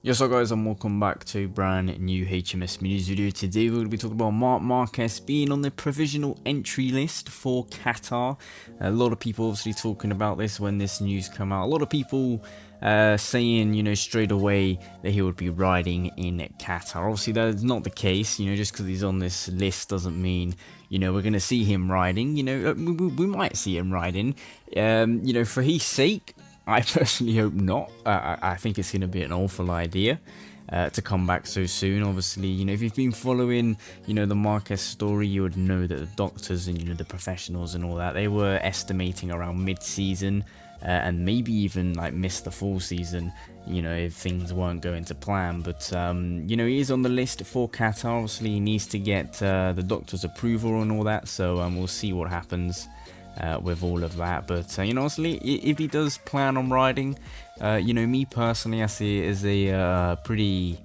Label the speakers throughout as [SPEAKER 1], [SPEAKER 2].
[SPEAKER 1] Yes, so guys, and welcome back to a brand new HMS news video. Today we're going to be talking about Marc Marquez being on the provisional entry list for Qatar. A lot of people obviously talking about this when this news come out. A lot of people saying, straight away that he would be riding in Qatar. Obviously, that's not the case. Just because he's on this list doesn't mean, we're going to see him riding. We might see him riding. For his sake, I personally hope not. I think it's going to be an awful idea to come back so soon. Obviously, if you've been following, the Marquez story, you would know that the doctors and, the professionals and all that, they were estimating around mid-season and maybe even like miss the full season, if things weren't going to plan. But, he is on the list for Qatar. Obviously, he needs to get the doctor's approval and all that. So we'll see what happens with all of that. But honestly, if he does plan on riding, me personally, I see it as a pretty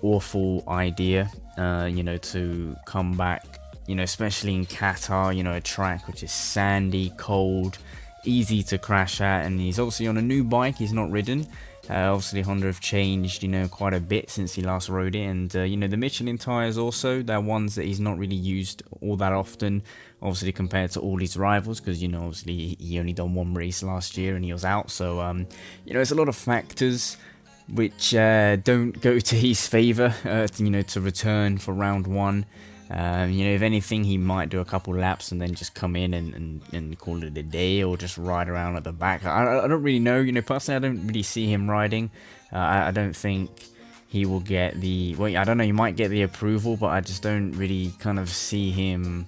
[SPEAKER 1] awful idea, to come back, especially in Qatar, a track which is sandy, cold, easy to crash at, and he's obviously on a new bike he's not ridden. Obviously Honda have changed, quite a bit since he last rode it, and the Michelin tyres also, they're ones that he's not really used all that often, obviously compared to all his rivals, because obviously he only done one race last year and he was out. So it's a lot of factors which don't go to his favour, to return for round one. If anything, he might do a couple laps and then just come in and call it a day, or just ride around at the back. I don't really know. Personally, I don't really see him riding. I don't think he will get the... Well, I don't know, he might get the approval, but I just don't really kind of see him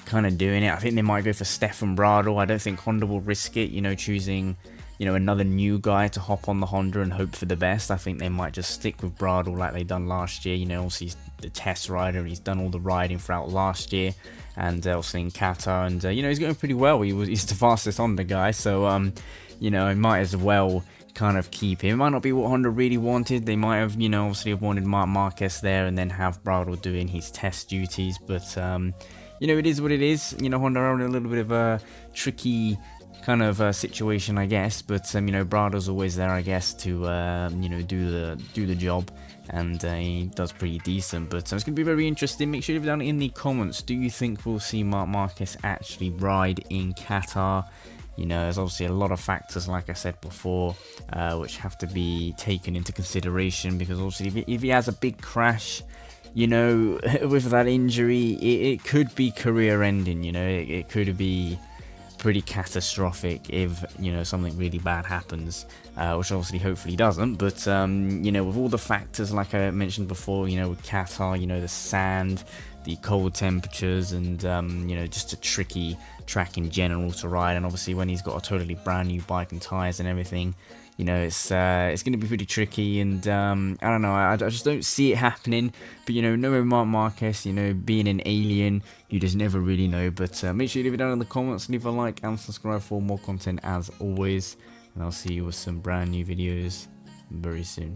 [SPEAKER 1] kind of doing it. I think they might go for Stefan Bradl. I don't think Honda will risk it, choosing... another new guy to hop on the Honda and hope for the best. I think they might just stick with Bradl like they done last year. Obviously he's the test rider. He's done all the riding throughout last year, and also in Qatar. And he's going pretty well. He's the fastest Honda guy, so he might as well kind of keep him. It might not be what Honda really wanted. They might have, obviously have wanted Marc Marquez there and then have Bradl doing his test duties. But it is what it is. Honda are in a little bit of a tricky kind of situation, I guess, but Bradl's always there, I guess, to do the job, and he does pretty decent. But it's gonna be very interesting. Make sure you leave down in the comments, do you think we'll see Marc Marquez actually ride in Qatar? There's obviously a lot of factors, like I said before, which have to be taken into consideration, because obviously if he has a big crash, with that injury, it could be career ending. It could be pretty catastrophic if something really bad happens, which obviously hopefully doesn't. But with all the factors like I mentioned before, with Qatar, the sand, the cold temperatures, and just a tricky track in general to ride, and obviously when he's got a totally brand new bike and tires and everything, it's going to be pretty tricky. And I don't know, I just don't see it happening. But knowing Marc Marquez, being an alien, you just never really know. But make sure you leave it down in the comments, leave a like and subscribe for more content as always, and I'll see you with some brand new videos very soon.